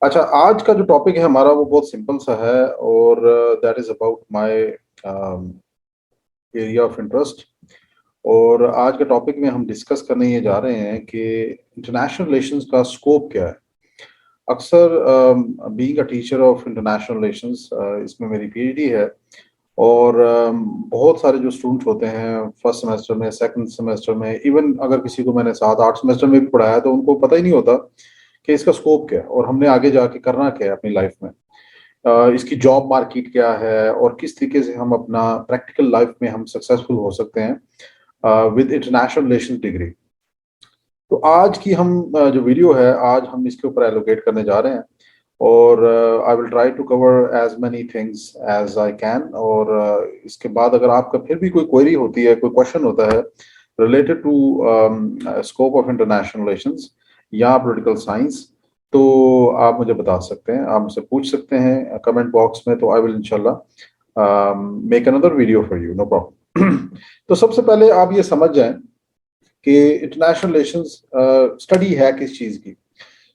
अच्छा, आज का जो टॉपिक है हमारा वो बहुत सिंपल सा है और that is about my area of interest. और आज के टॉपिक में हम डिस्कस करने ये जा रहे हैं कि इंटरनेशनल रिलेशंस का स्कोप क्या है। अक्सर being a teacher of international relations, इसमें मेरी पीएचडी है। और बहुत सारे जो स्टूडेंट्स होते हैं फर्स्ट सेमेस्टर में, सेकंड सेमेस्टर में, इवन अगर किसी को मैंने 7-8 सेमेस्टर में भी पढ़ाया तो उनको पता ही नहीं होता कि इसका स्कोप क्या है और हमने आगे जाके करना क्या है अपनी लाइफ में। इसकी जॉब मार्केट क्या है और किस तरीके से हम अपना प्रैक्टिकल लाइफ में हम सक्सेसफुल हो सकते हैं विद इंटरनेशनल रिलेशन डिग्री। तो आज की हम जो वीडियो है आज हम इसके ऊपर एलोकेट करने जा रहे हैं और I will try to cover as many things as I can. और इसके बाद अगर आपका फिर भी कोई क्वेरी होती है, कोई क्वेश्चन होता है related to scope of international relations या पॉलिटिकल साइंस, तो आप मुझे बता सकते हैं, आप मुझसे पूछ सकते हैं कमेंट बॉक्स में। तो आई विल इंशाल्लाह make another video for you, no problem. तो सबसे पहले आप ये समझ जाएं कि इंटरनेशनल रिलेशंस स्टडी है किस चीज़ की।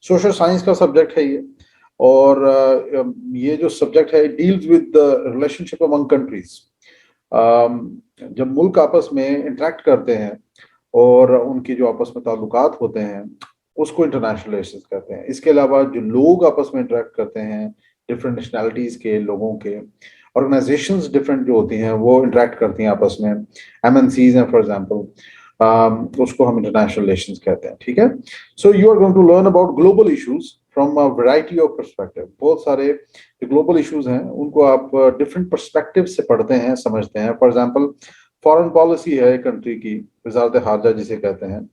सोशल साइंस का सब्जेक्ट है ये। और ये जो सब्जेक्ट है deals with the relationship among countries. जब मुल्क आपस में इंटरेक्ट करते हैं और उनके जो आपस में ताल्लुकात होते हैं उसको इंटरनेशनल रिलेशंस कहते हैं। इसके अलावा जो लोग आपस में इंटरेक्ट करते हैं, डिफरेंट नेशनैलिटीज के लोगों के, ऑर्गेनाइजेशंस डिफरेंट जो होती हैं वो इंटरेक्ट करती हैं आपस में, एमएनसीज हैं फॉर एग्जांपल, उसको हम इंटरनेशनल रिलेशंस कहते हैं। ठीक है। So you are going to learn about global issues from a variety of perspective. बहुत सारे जो ग्लोबल इश्यूज हैं उनको आप डिफरेंट पर्सपेक्टिव से पढ़ते हैं, समझते हैं। फॉर एग्जांपल फॉरेन पॉलिसी है कंट्री की, वजारत खारजा जिसे कहते हैं,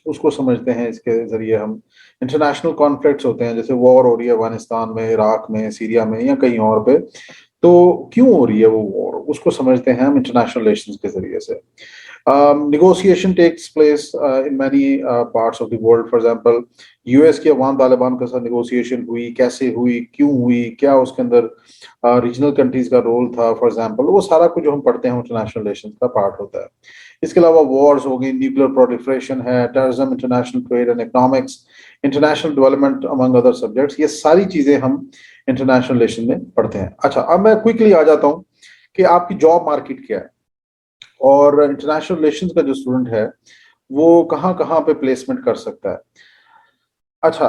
उसको समझते हैं। इसके जरिए हम इंटरनेशनल कॉन्फ्लिक्ट्स होते हैं, जैसे वॉर हो रही है अफगानिस्तान में, इराक में, सीरिया में या कहीं और पे, तो क्यों हो रही है वो वॉर, उसको समझते हैं हम इंटरनेशनल रिलेशंस के जरिए से। Negotiation takes place in many parts of the world. For example, US की अफगान तालिबान के साथ नेगोशिएशन हुई, कैसे हुई, क्यों हुई, क्या उसके अंदर रीजनल कंट्रीज का रोल था, फॉर एग्जांपल, वो सारा कुछ जो हम पढ़ते हैं इंटरनेशनल रिलेशंस का पार्ट होता है। इसके अलावा वॉर्स हो गई, न्यूक्लियर प्रोलिफरेशन है, terrorism, international trade and economics, international development among other subjects, ये सारी चीजें हम इंटरनेशनल रिलेशन में पढ़ते हैं। अच्छा, अब मैं क्विकली आ जाता हूँ कि आपकी जॉब मार्केट क्या है और इंटरनेशनल रिलेशंस का जो स्टूडेंट है वो कहाँ कहाँ पे प्लेसमेंट कर सकता है। अच्छा,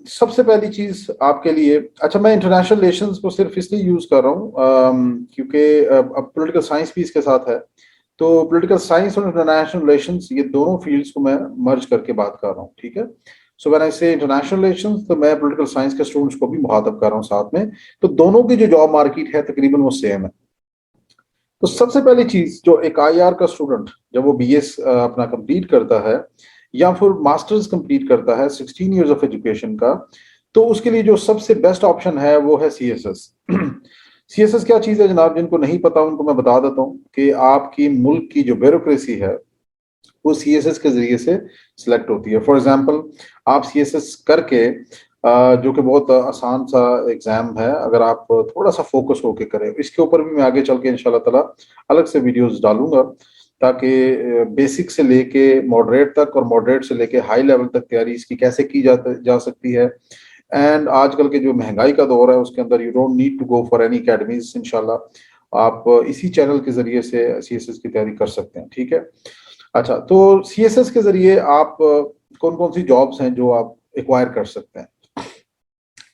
सबसे पहली चीज आपके लिए, अच्छा मैं इंटरनेशनल रिलेशंस को सिर्फ इसलिए यूज कर रहा हूँ क्योंकि अब पॉलिटिकल साइंस भी इसके साथ है। तो पॉलिटिकल साइंस और इंटरनेशनल रिलेशंस, ये दोनों फील्ड्स को मैं मर्ज करके बात कर रहा हूँ। ठीक है। सो व्हेन आई से इंटरनेशनल रिलेशंस, तो मैं पॉलिटिकल साइंस के स्टूडेंट्स को भी मुखातब कर रहा हूँ साथ में। तो दोनों की जो जॉब मार्केट है तकरीबन वो सेम है। तो सबसे पहली चीज जो एक आईआर का स्टूडेंट जब वो बीएस अपना कंप्लीट करता है या फिर मास्टर्स कंप्लीट करता है 16 इयर्स ऑफ एजुकेशन का, तो उसके लिए जो सबसे बेस्ट ऑप्शन है वो है सीएसएस। सीएसएस क्या चीज है जनाब, जिनको नहीं पता उनको मैं बता देता हूँ कि आपकी मुल्क की जो ब्यूरोक्रेसी है वो सीएसएस के जरिए से सिलेक्ट होती है। फॉर एग्जांपल, आप सीएसएस करके जो कि बहुत आसान सा एग्जाम है, अगर आप थोड़ा सा फोकस होके करें, इसके ऊपर भी मैं आगे चल के इंशाल्लाह ताला अलग से वीडियोस डालूंगा ताकि बेसिक से लेके मॉडरेट तक और मॉडरेट से लेके हाई लेवल तक तैयारी इसकी कैसे की जा सकती है। एंड आजकल के जो महंगाई का दौर है उसके अंदर you don't need to go for any academies, इंशाल्लाह आप इसी चैनल के जरिए से सीएसएस की तैयारी कर सकते हैं। ठीक है। अच्छा, तो सीएसएस के जरिए आप कौन कौन सी जॉब्स हैं जो आप एक्वायर कर सकते हैं।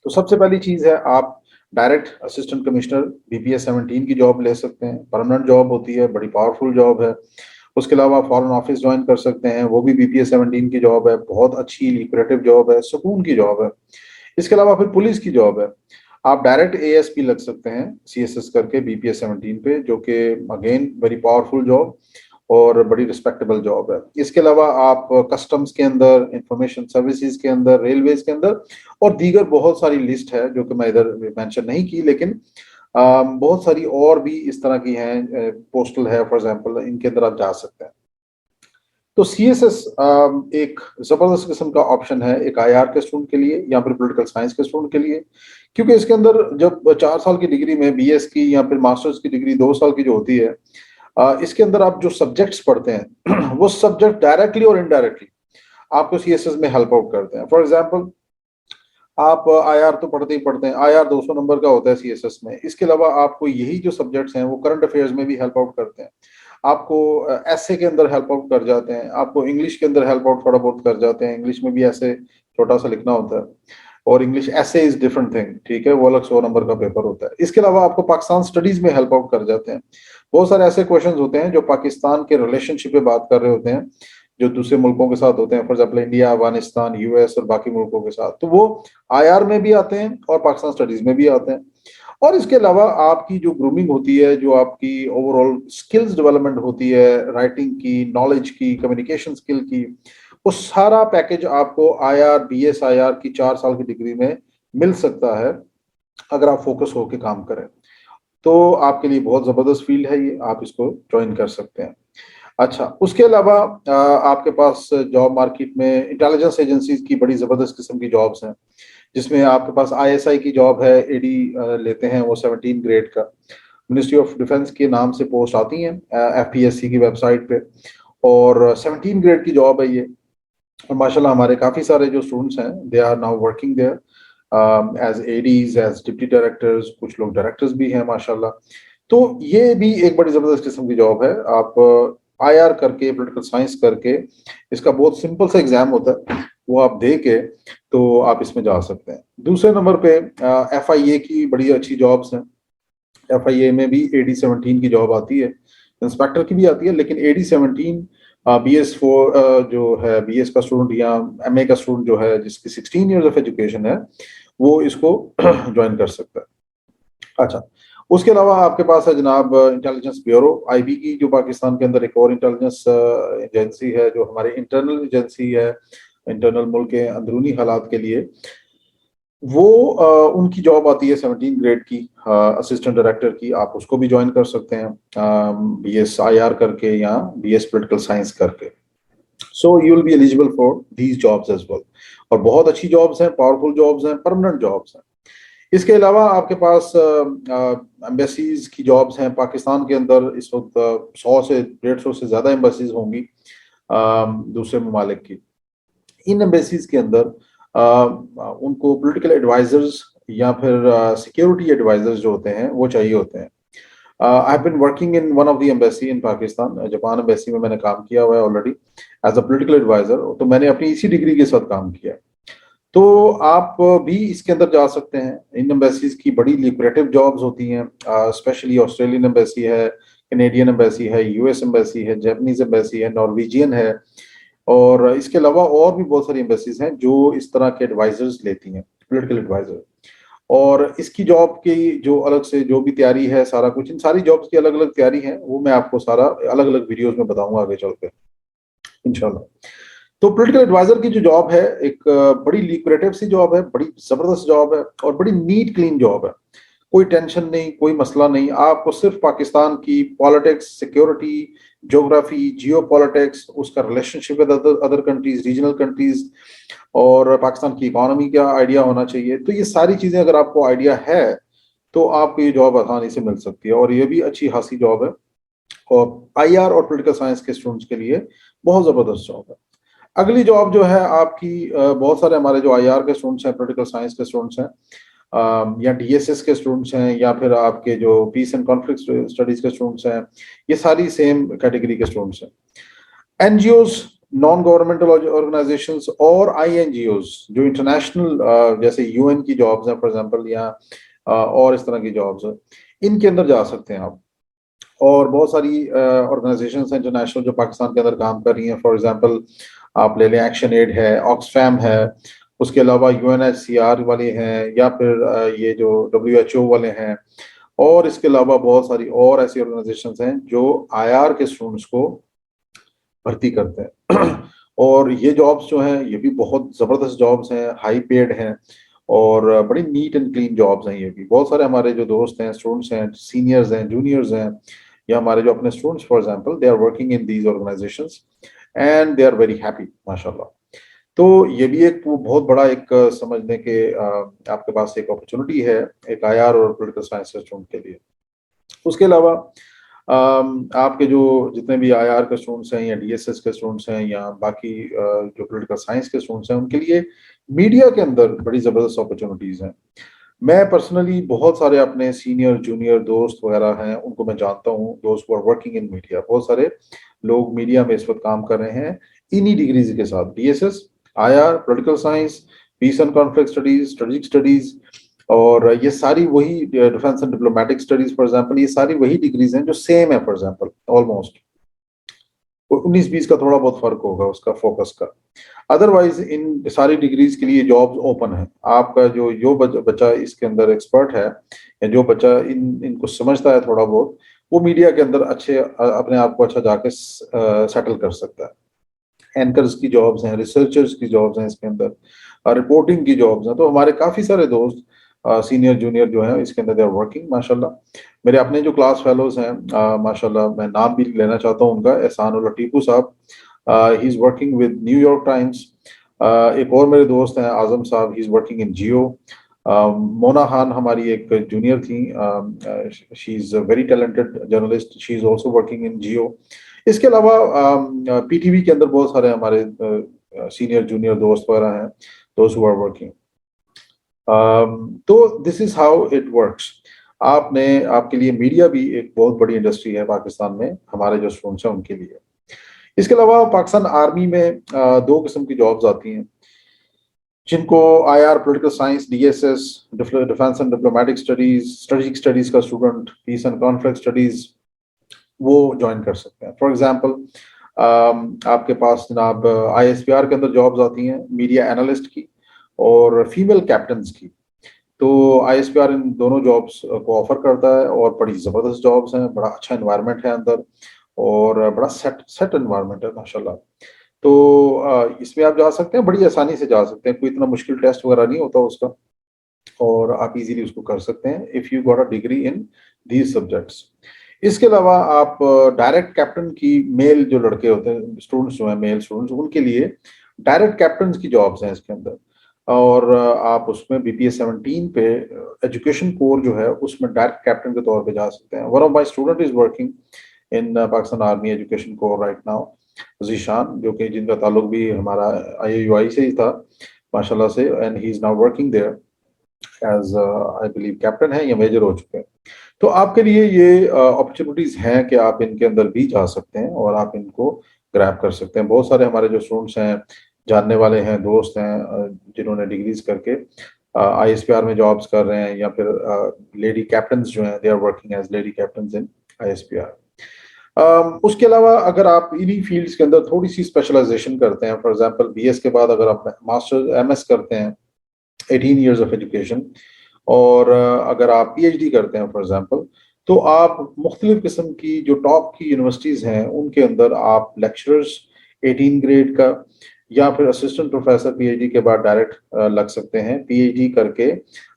तो सबसे पहली चीज है आप डायरेक्ट असिस्टेंट कमिश्नर बीपीएस 17 की जॉब ले सकते हैं। परमानेंट जॉब होती है, बड़ी पावरफुल जॉब है। उसके अलावा फॉरेन ऑफिस ज्वाइन कर सकते हैं, वो भी बीपीएस 17 की जॉब है, बहुत अच्छी लिक्रेटिव जॉब है, सुकून की जॉब है। इसके अलावा फिर पुलिस की जॉब है, आप डायरेक्ट एएसपी लग सकते हैं सीएसएस करके बीपीएस 17 पे, जो कि अगेन वेरी पावरफुल जॉब और बड़ी रिस्पेक्टेबल जॉब है। इसके अलावा आप कस्टम्स के अंदर, इंफॉर्मेशन सर्विसेज के अंदर, रेलवेज के अंदर और दीगर बहुत सारी लिस्ट है जो कि मैं इधर मेंशन नहीं की, लेकिन बहुत सारी और भी इस तरह की हैं, पोस्टल है फॉर एग्जांपल, इनके अंदर आप जा सकते हैं। तो सीएसएस एक जबरदस्त किस्म का ऑप्शन है एक आईआर के स्टूडेंट के लिए या फिर पॉलिटिकल साइंस के स्टूडेंट के लिए, क्योंकि इसके अंदर जब 4 साल की डिग्री में बीएस की या फिर मास्टर्स की डिग्री 2 साल की जो होती है, इसके अंदर आप जो सब्जेक्ट्स पढ़ते हैं वो सब्जेक्ट डायरेक्टली और इनडायरेक्टली आपको सीएसएस में हेल्प आउट करते हैं। फॉर एग्जांपल, आप आईआर तो पढ़ते ही पढ़ते हैं, आईआर 200 नंबर का होता है सीएसएस में। इसके अलावा आपको यही जो सब्जेक्ट्स हैं वो करंट अफेयर्स में भी हेल्प आउट करते हैं, आपको एसए के अंदर हेल्प आउट कर जाते हैं, आपको इंग्लिश के अंदर हेल्प आउट थोड़ा बहुत कर जाते हैं। इंग्लिश में भी ऐसे छोटा सा लिखना होता है, और इंग्लिश ऐसे इज डिफरेंट थिंग, ठीक है, वो अलग 100 नंबर का पेपर होता है। इसके अलावा आपको पाकिस्तान स्टडीज में हेल्प आउट कर जाते हैं। बहुत सारे ऐसे क्वेश्चंस होते हैं जो पाकिस्तान के रिलेशनशिप पे बात कर रहे होते हैं, जो दूसरे मुल्कों के साथ होते हैं, for example India, Afghanistan, US और बाकी मुल्कों के साथ, तो वो आईआर में भी आते हैं और पाकिस्तान स्टडीज में भी आते हैं। और इसके अलावा आपकी जो ग्रूमिंग होती है, जो आपकी ओवरऑल स्किल्स डेवलपमेंट होती है, राइटिंग की, नॉलेज की, कम्युनिकेशन स्किल की, वो सारा पैकेज आपको आईआर, बीएस आईआर की 4 साल की डिग्री में मिल सकता है, अगर आप फोकस होकर काम करें। तो आपके लिए बहुत जबरदस्त फील्ड है ये, आप इसको ज्वाइन कर सकते हैं। अच्छा, उसके अलावा आपके पास जॉब मार्केट में इंटेलिजेंस एजेंसीज की बड़ी जबरदस्त किस्म की जॉब्स हैं, जिसमें आपके पास आईएसआई की जॉब है, एडी लेते हैं वो 17 ग्रेड का, मिनिस्ट्री ऑफ डिफेंस के नाम से पोस्ट आती हैं एफपीएससी की वेबसाइट पे, और 17 ग्रेड की जॉब है ये। और माशाल्लाह हमारे काफ़ी सारे जो स्टूडेंट्स हैं, they are now working there as ADs, as deputy directors, कुछ लोग डायरेक्टर्स भी हैं माशाल्लाह। तो ये भी एक बड़ी ज़बरदस्त किस्म की जॉब है। आप आईआर करके, पॉलिटिकल साइंस करके, इसका बहुत सिंपल सा एग्जाम होता है, वो आप दे के तो आप इसमें जा सकते हैं। दूसरे नंबर पे एफआईए की बड़ी अच्छी जॉब्स हैं। एफआईए में भी AD-17 की जॉब आती है, इंस्पेक्टर की भी आती है, लेकिन AD-17 BS4 जो है, बीएस का स्टूडेंट या एमए का स्टूडेंट जो है, जिसकी 16 ईयर्स ऑफ एजुकेशन है, वो इसको ज्वाइन कर सकता है। अच्छा, उसके अलावा आपके पास है जनाब इंटेलिजेंस ब्यूरो, आईबी की, जो पाकिस्तान के अंदर एक और इंटेलिजेंस एजेंसी है, जो हमारे इंटरनल एजेंसी है, इंटरनल मुल्क के अंदरूनी हालात के लिए। वो उनकी जॉब आती है 17 ग्रेड की, असिस्टेंट डायरेक्टर की, आप उसको भी ज्वाइन कर सकते हैं बीएस आईआर करके या बीएस पॉलिटिकल साइंस करके। So you will be eligible for these jobs as well. और बहुत अच्छी जॉब्स हैं, पावरफुल जॉब्स हैं, परमानेंट जॉब्स हैं। इसके अलावा आपके पास एम्बेसीज की जॉब्स हैं पाकिस्तान के अंदर। इस वक्त 100 से 150 से ज्यादा एम्बेसीज होंगी दूसरे ममालिक की। इन एम्बेसीज के अंदर उनको पॉलिटिकल एडवाइजर्स या फिर सिक्योरिटी एडवाइजर्स जो होते हैं वो चाहिए होते हैं। I have been working in one of the embassy in Pakistan, Japan embassy में मैंने काम किया हुआ है already as a political adviser. तो मैंने अपनी इसी डिग्री के साथ काम किया। तो आप भी इसके अंदर जा सकते हैं। इन एम्बेसीज की बड़ी लिक्रेटिव जॉब्स होती हैं, स्पेशली ऑस्ट्रेलियन एम्बेसी है, कैनेडियन एम्बेसी है, यूएस एम्बेसी है, जापानीज एम्बेसी है, नॉर्वेजियन है, और इसके अलावा और भी बहुत सारी एम्बेसीज हैं जो इस तरह के एडवाइजर्स लेती हैं, पॉलिटिकल एडवाइजर। और इसकी जॉब की जो अलग से जो भी तैयारी है, सारा कुछ, इन सारी जॉब्स की अलग अलग तैयारी है, वो मैं आपको सारा अलग अलग वीडियोस में बताऊंगा आगे चल के इंशाल्लाह। तो पॉलिटिकल एडवाइजर की जो जॉब है, एक बड़ी लिक्रेटिव सी जॉब है, बड़ी जबरदस्त जॉब है, और बड़ी नीट क्लीन जॉब है। कोई टेंशन नहीं, कोई मसला नहीं। आपको सिर्फ पाकिस्तान की politics, security, geography, geopolitics, उसका relationship with other countries, regional countries, और पाकिस्तान की इकोनॉमी का आइडिया होना चाहिए। तो ये सारी चीजें अगर आपको आइडिया है तो आपको ये जॉब आसानी से मिल सकती है, और ये भी अच्छी खासी जॉब है, और आईआर और पॉलिटिकल साइंस के स्टूडेंट्स के लिए बहुत जबरदस्त जॉब है। अगली जॉब जो है आपकी, बहुत सारे हमारे जो आईआर के स्टूडेंट्स हैं, पॉलिटिकल साइंस के स्टूडेंट्स हैं, या डीएसएस के स्टूडेंट्स हैं, या फिर आपके जो पीस एंड कॉन्फ्लिक्ट स्टडीज के स्टूडेंट्स हैं, ये सारी सेम कैटेगरी के स्टूडेंट्स हैं। एनजीओज, नॉन गवर्नमेंटल ऑर्गेनाइजेशंस, और आईएनजीओज जो इंटरनेशनल, जैसे यूएन की जॉब्स हैं फॉर एग्जांपल, या और इस तरह की जॉब्स हैं, इनके अंदर जा सकते हैं आप। और बहुत सारी ऑर्गेनाइजेशंस हैं इंटरनेशनल जो पाकिस्तान के अंदर काम कर रही हैं। फॉर एग्जांपल आप ले लें, एक्शन एड है, ऑक्सफैम है, उसके अलावा यूएनएचसीआर वाले हैं, या फिर ये जो डब्ल्यूएचओ वाले हैं, और इसके अलावा बहुत सारी और ऐसी ऑर्गेनाइजेशंस हैं जो आईआर के स्टूडेंट्स को भर्ती करते हैं। और ये जॉब्स जो हैं, ये भी बहुत जबरदस्त जॉब्स हैं, हाई पेड हैं, और बड़ी नीट एंड क्लीन जॉब्स हैं। ये भी बहुत सारे हमारे जो दोस्त हैं, स्टूडेंट्स हैं, सीनियर्स हैं, जूनियर्स हैं, या हमारे जो अपने students for example, they are working in these organisations and they are very happy माशाल्लाह। तो ये भी एक बहुत बड़ा एक समझने के आपके पास एक अपॉर्चुनिटी है, एक आईआर और पॉलिटिकल साइंस स्टूडेंट के लिए। उसके अलावा आपके जो जितने भी आईआर के स्टूडेंट्स हैं या डीएसएस के स्टूडेंट्स हैं या बाकी जो पॉलिटिकल साइंस के स्टूडेंट्स हैं, उनके लिए मीडिया के अंदर बड़ी ज़बरदस्त अपॉर्चुनिटीज़ हैं। मैं पर्सनली बहुत सारे अपने सीनियर जूनियर दोस्त वगैरह हैं, उनको मैं जानता हूँ, दोस्त who are working in media. बहुत सारे लोग मीडिया में इस वक्त काम कर रहे हैं इन्हीं डिग्रीज के साथ, DSS, IR, political science, peace and conflict studies, strategic studies, और ये सारी वही defence and diplomatic studies for example, ये सारी वही डिग्रीज हैं जो सेम है फॉर एग्जांपल ऑलमोस्ट। 19-20 का थोड़ा बहुत फर्क होगा उसका फोकस का। अदरवाइज इन सारी डिग्रीज के लिए जॉब्स ओपन है। आपका जो बच्चा इसके अंदर एक्सपर्ट है या जो बच्चा इनको समझता है थोड़ा बहुत, वो मीडिया के अंदर अच्छे अपने आप को अच्छा जाके सेटल कर सकता है। एंकर्स की जॉब्स हैं, रिसर्चर्स की जॉब्स हैं इसके अंदर, रिपोर्टिंग की जॉब्स हैं। तो हमारे काफी सारे दोस्त सीनियर जूनियर जो हैं इसके अंदर दे आर वर्किंग माशाल्लाह। मेरे अपने जो क्लास फेलोज हैं माशाल्लाह, मैं नाम भी लेना चाहता हूँ उनका, एहसान Ullah Tipu sahab, he is working with New York Times. एक और मेरे दोस्त हैं Azam sahab, he is working in Geo. Mona Khan हमारी एक जूनियर थी, she is a very talented journalist, she is also working in Geo. इसके अलावा पीटीवी के अंदर बहुत सारे हमारे सीनियर जूनियर दोस्त वगैरह हैं, दोस्त हु आर वर्किंग। तो this is how it works. आपने आपके लिए मीडिया भी एक बहुत बड़ी इंडस्ट्री है पाकिस्तान में, हमारे जो स्टूडेंट्स हैं उनके लिए। इसके अलावा पाकिस्तान आर्मी में दो किस्म की जॉब्स आती हैं, जिनको IR, political science, DSS, defence and diplomatic studies, strategic studies का student, peace and conflict studies, वो ज्वाइन कर सकते हैं। फॉर एग्जांपल आपके पास जनाब आईएसपीआर के अंदर जॉब्स आती हैं मीडिया एनालिस्ट की और फीमेल कैप्टन्स की। तो आईएसपीआर इन दोनों जॉब्स को ऑफर करता है और बड़ी ज़बरदस्त जॉब्स हैं, बड़ा अच्छा एनवायरनमेंट है अंदर और बड़ा सेट एनवायरनमेंट है माशाल्लाह। तो इसमें आप जा सकते हैं, बड़ी आसानी से जा सकते हैं, कोई इतना मुश्किल टेस्ट वगैरह नहीं होता उसका, और आप इजीली उसको कर सकते हैं if you got a degree in these subjects. इसके अलावा आप डायरेक्ट कैप्टन की, मेल जो लड़के होते हैं स्टूडेंट्स जो हैं, मेल स्टूडेंट्स, उनके लिए डायरेक्ट कैप्टन की जॉब्स हैं इसके अंदर। और आप उसमें बीपीएस 17 पे एजुकेशन कोर जो है उसमें डायरेक्ट कैप्टन के तौर पे जा सकते हैं। One of my student is working in Pakistan army education corps right now, Zeeshan, जो कि जिनका ताल्लुक भी हमारा आईएयूआई से ही था माशाल्लाह से, and he is now working there as I believe captain है या मेजर हो चुके हैं। तो आपके लिए ये अपॉर्चुनिटीज हैं कि आप इनके अंदर भी जा सकते हैं और आप इनको ग्रैब कर सकते हैं। बहुत सारे हमारे जो स्टूडेंट्स हैं, जानने वाले हैं, दोस्त हैं जिन्होंने डिग्रीज करके आईएसपीआर में जॉब्स कर रहे हैं, या फिर लेडी कैप्टन्स जो हैं, they are working as lady captains in ISPR. उसके अलावा अगर आप इन्हीं फील्ड्स के अंदर थोड़ी सी स्पेशलाइजेशन करते हैं, फॉर एग्जांपल बीएस के बाद अगर आप मास्टर एमएस करते हैं, 18 ईयर्स ऑफ एजुकेशन, और अगर आप पीएचडी करते हैं फॉर एग्जांपल, तो आप मुख्तलिफ किस्म की जो टॉप की यूनिवर्सिटीज़ हैं उनके अंदर आप लेक्चरर्स 18 ग्रेड का या फिर असिस्टेंट प्रोफेसर पीएचडी के बाद डायरेक्ट लग सकते हैं, पीएचडी करके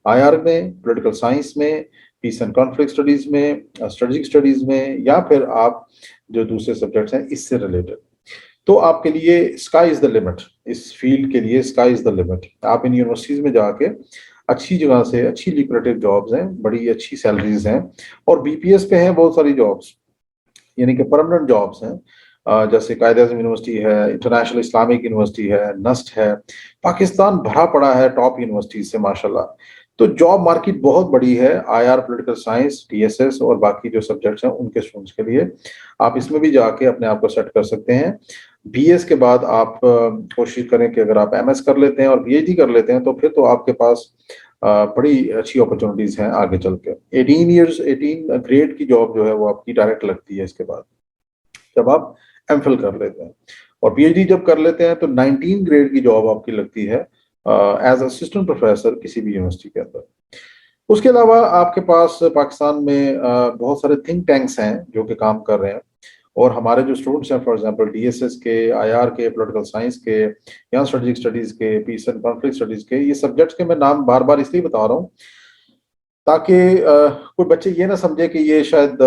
आईआर में, पॉलिटिकल साइंस में, पीस एंड कॉन्फ्लिक्ट स्टडीज में, स्ट्रेटेजिक स्टडीज में, या फिर आप जो दूसरे सब्जेक्ट्स हैं इससे रिलेटेड। तो आपके लिए स्काई इज द लिमिट, इस फील्ड के लिए स्काई इज द लिमिट। आप इन यूनिवर्सिटीज में जाके अच्छी जगह से अच्छी लिक्रेटिव जॉब्स हैं, बड़ी अच्छी सैलरीज हैं, और बीपीएस पे हैं बहुत सारी जॉब्स, यानी कि परमानेंट जॉब्स हैं। जैसे कायद-ए-आज़म यूनिवर्सिटी है, इंटरनेशनल इस्लामिक यूनिवर्सिटी है, नस्ट है, पाकिस्तान भरा पड़ा है टॉप यूनिवर्सिटीज से माशाल्लाह। तो जॉब मार्केट बहुत बड़ी है आईआर, पॉलिटिकल साइंस, टीएसएस और बाकी जो सब्जेक्ट्स हैं उनके स्टूडेंट्स के लिए। आप इसमें भी जाके अपने आप को सेट कर सकते हैं। बीएस के बाद आप कोशिश करें कि अगर आप एमएस कर लेते हैं और पीएचडी कर लेते हैं तो फिर तो आपके पास बड़ी अच्छी अपॉर्चुनिटीज हैं आगे चल के। 18 ग्रेड की जॉब जो है वो आपकी डायरेक्ट लगती है इसके बाद, जब आप एमफिल कर लेते हैं। और पीएचडी जब कर लेते हैं तो 19 ग्रेड की जॉब आपकी लगती है एज असिस्टेंट प्रोफेसर किसी भी यूनिवर्सिटी के अंदर। उसके अलावा आपके पास पाकिस्तान में बहुत सारे थिंक टैंक्स हैं जो कि काम कर रहे हैं, और हमारे जो स्टूडेंट्स हैं फॉर एग्जांपल डीएसएस के, आईआर के, पॉलिटिकल साइंस के, या स्ट्रेटेजिक स्टडीज के, पीस एंड कॉन्फ्लिक्ट स्टडीज के, ये सब्जेक्ट्स के मैं नाम बार बार इसलिए बता रहा हूँ ताकि कोई बच्चे ये ना समझे कि ये शायद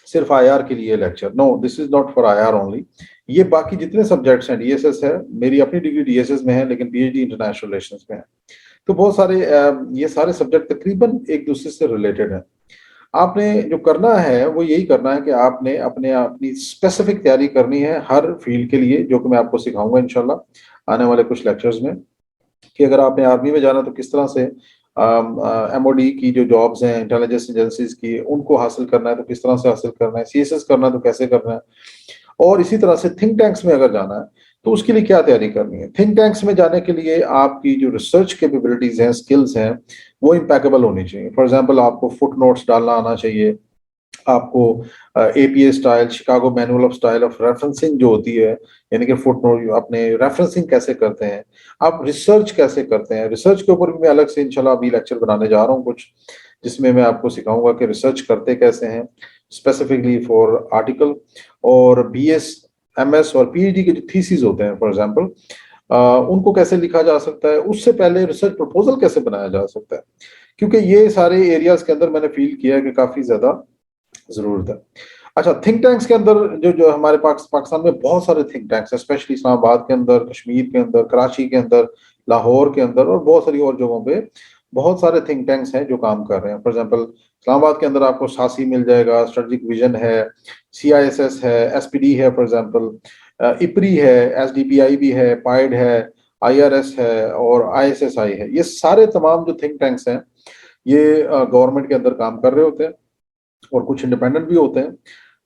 सिर्फ आईआर के लिए lecture. No, this is not for IR only. ये बाकी जितने सब्जेक्ट्स हैं, डीएसएस है, मेरी अपनी डिग्री डीएसएस में है लेकिन पीएचडी इंटरनेशनल रिलेशंस में है। तो बहुत सारे ये सारे सब्जेक्ट तकरीबन एक दूसरे से रिलेटेड हैं। आपने जो करना है वो यही करना है कि आपने अपनी स्पेसिफिक तैयारी करनी है हर फील्ड के लिए, जो कि मैं आपको सिखाऊंगा इंशाल्लाह आने वाले कुछ लेक्चर्स में, कि अगर आपने आर्मी में जाना तो किस तरह से एमओडी की जो जॉब्स हैं इंटेलिजेंस एजेंसीज की उनको हासिल करना है तो किस तरह से हासिल करना है, सीएसएस करना है तो कैसे करना है, और इसी तरह से थिंक टैंक्स में अगर जाना है तो उसके लिए क्या तैयारी करनी है। थिंक टैंक्स में जाने के लिए आपकी जो रिसर्च कैपेबिलिटीज हैं, स्किल्स हैं, वो इम्पेकेबल होनी चाहिए। फॉर एग्जांपल आपको फुट नोट्स डालना आना चाहिए, आपको APA style, Chicago manual of style of referencing जो होती है, यानी कि फुट नोट अपने रेफरेंसिंग कैसे करते हैं, आप रिसर्च कैसे करते हैं। रिसर्च के ऊपर भी मैं अलग से इंशाल्लाह अभी लेक्चर बनाने जा रहा हूँ कुछ, जिसमें मैं आपको सिखाऊंगा कि रिसर्च करते कैसे हैं स्पेसिफिकली फॉर आर्टिकल। और बीएस, एमएस और पीएचडी के जो थीसिस होते हैं फॉर एग्जांपल, उनको कैसे लिखा जा सकता है, उससे पहले रिसर्च प्रपोजल कैसे बनाया जा सकता है, क्योंकि ये सारे एरियाज के अंदर मैंने फील किया है कि काफी ज्यादा जरूरत है। अच्छा, थिंक टैंक्स के अंदर जो जो हमारे पाकिस्तान में बहुत सारे थिंक टैंक्स हैं, स्पेशली इस्लामाबाद के अंदर, कश्मीर के अंदर, कराची के अंदर, लाहौर के अंदर और बहुत सारी और जगहों पे बहुत सारे थिंक टैंक्स हैं जो काम कर रहे हैं। फॉर एग्जांपल इस्लामाबाद के अंदर आपको सासी मिल जाएगा, स्ट्रेटेजिक विजन है, सीआईएसएस है, एसपीडी है, फॉर एग्जांपल इपरी है, एसडीपीआई भी है, पाइड है, आईआरएस है और आईएसएसआई है। ये सारे तमाम जो थिंक टैंक्स हैं ये गवर्नमेंट के अंदर काम कर रहे होते हैं और कुछ इंडिपेंडेंट भी होते हैं।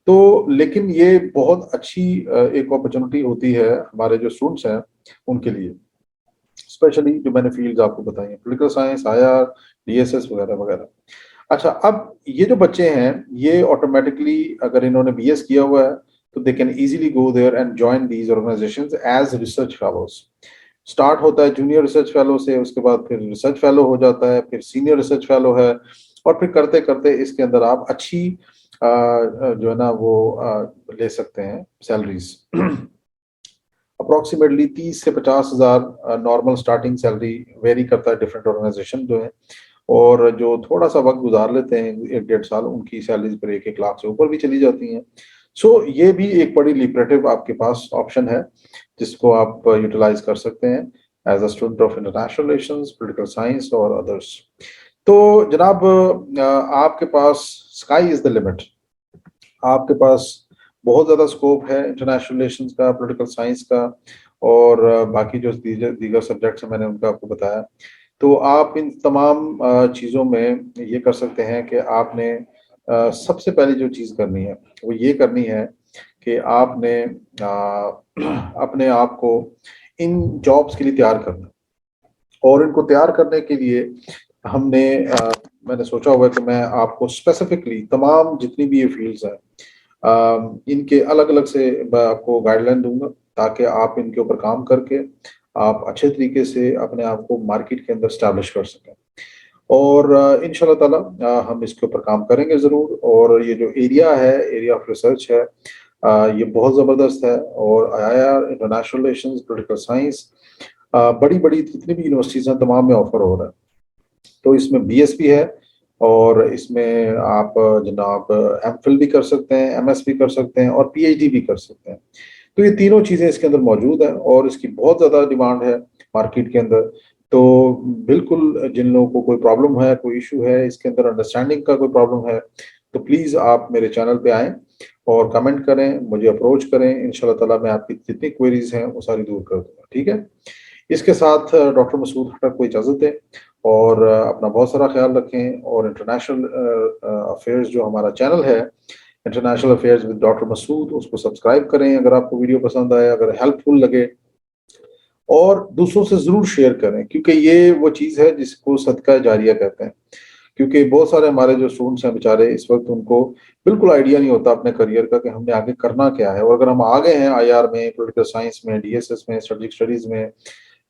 तो लेकिन ये बहुत अच्छी एक अपॉर्चुनिटी होती है हमारे जो स्टूडेंट्स हैं उनके लिए, स्पेशली जो मैंने फील्ड्स आपको बताई हैं, पॉलिटिकल साइंस, आईआर, डीएसएस वगैरह वगैरह। अच्छा, अब ये जो बच्चे हैं ये ऑटोमेटिकली अगर इन्होंने बीएस किया हुआ है तो they can easily go there and join these organisations as research fellows. Start होता है जूनियर रिसर्च फेलो से, उसके बाद फिर रिसर्च फेलो हो जाता है, फिर सीनियर रिसर्च फेलो है, और फिर करते करते इसके अंदर आप अच्छी जो है ना वो ले सकते हैं सैलरीज। अप्रोक्सीमेटली 30 से 50 हज़ार नॉर्मल स्टार्टिंग सैलरी, वेरी करता है डिफरेंट ऑर्गेनाइजेशन जो है, और जो थोड़ा सा वक्त गुजार लेते हैं 1 1.5 साल, उनकी सैलरीज पर 1 1 लाख से ऊपर भी चली जाती हैं। सो ये भी एक बड़ी लिबरेटिव आपके पास ऑप्शन है जिसको आप यूटिलाइज कर सकते हैं as a student of international relations, political science और अदर्स। तो जनाब आपके पास स्काई इज द लिमिट, आपके पास बहुत ज़्यादा स्कोप है इंटरनेशनल रिलेशंस का, पॉलिटिकल साइंस का, और बाकी जो दीगर सब्जेक्ट्स हैं मैंने उनका आपको बताया। तो आप इन तमाम चीज़ों में ये कर सकते हैं कि आपने सबसे पहले जो चीज़ करनी है वो ये करनी है कि आपने अपने आप को इन जॉब्स के लिए तैयार करना, और इनको तैयार करने के लिए हमने मैंने सोचा हुआ है कि मैं आपको स्पेसिफिकली तमाम जितनी भी ये फील्ड्स हैं इनके अलग अलग से मैं आपको गाइडलाइन दूंगा, ताकि आप इनके ऊपर काम करके आप अच्छे तरीके से अपने आप को मार्केट के अंदर स्टैब्लिश कर सकें। और इंशाल्लाह ताला हम इसके ऊपर काम करेंगे ज़रूर। और ये जो एरिया है, एरिया ऑफ रिसर्च है, ये बहुत ज़बरदस्त है। और IIR, international relations, political science, बड़ी बड़ी जितनी भी यूनिवर्सिटीज़ हैं तमाम में ऑफर हो रहा है। तो इसमें बीएसपी है, और इसमें आप जनाब एमफिल भी कर सकते हैं, एमएस भी कर सकते हैं और पीएचडी भी कर सकते हैं। तो ये तीनों चीज़ें इसके अंदर मौजूद हैं और इसकी बहुत ज़्यादा डिमांड है मार्केट के अंदर। तो बिल्कुल जिन लोगों को कोई प्रॉब्लम है, कोई इशू है इसके अंदर, अंडरस्टैंडिंग का कोई प्रॉब्लम है, तो प्लीज़ आप मेरे चैनल पे आएँ और कमेंट करें, मुझे अप्रोच करें। इंशाल्लाह ताला मैं आपकी जितनी क्वेरीज हैं वो सारी दूर कर दूंगा, ठीक है। इसके साथ डॉक्टर मसूद हटक को इजाज़त दें, और अपना बहुत सारा ख्याल रखें। और इंटरनेशनल अफेयर्स जो हमारा चैनल है, international affairs with doctor Masood, उसको सब्सक्राइब करें अगर आपको वीडियो पसंद आए, अगर हेल्पफुल लगे, और दूसरों से ज़रूर शेयर करें, क्योंकि ये वो चीज़ है जिसको सदका जारिया कहते हैं। क्योंकि बहुत सारे हमारे जो स्टूडेंट्स हैं बेचारे, इस वक्त उनको बिल्कुल आइडिया नहीं होता अपने करियर का कि हमने आगे करना क्या है। और अगर हम आगे हैं आईआर में, पॉलिटिकल साइंस में, डीएसएस में, स्ट्रेटेजिक स्टडीज में,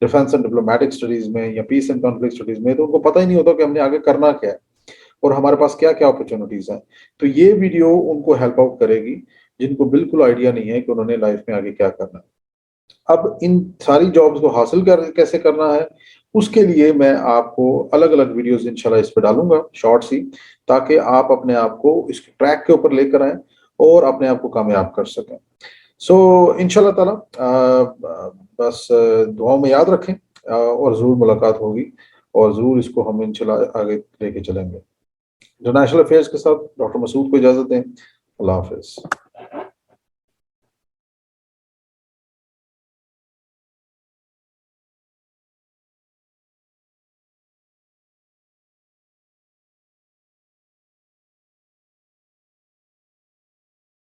डिफेंस एंड डिप्लोमेटिक स्टडीज में, या पीस एंड कॉन्फ्लिक्ट स्टडीज में, तो उनको पता ही नहीं होता कि हमने आगे करना क्या है और हमारे पास क्या क्या अपॉर्चुनिटीज हैं। तो ये वीडियो उनको हेल्प आउट करेगी जिनको बिल्कुल आइडिया नहीं है कि उन्होंने लाइफ में आगे क्या करना है। अब इन सारी जॉब्स को हासिल कैसे करना है, उसके लिए मैं आपको अलग अलग वीडियोस इंशाल्लाह इस पे डालूंगा, शॉर्ट्स ही, ताकि आप अपने आप को इस ट्रैक के ऊपर लेकर आए और अपने आप को कामयाब कर सकें। सो इंशाल्लाह ताला बस दुआओं में याद रखें, और ज़रूर मुलाकात होगी, और ज़रूर इसको हम इंशाल्लाह आगे लेके चलेंगे। इंटरनेशनल अफेयर्स के साथ डॉक्टर मसूद को इजाजत दें। अल्लाह हाफिज।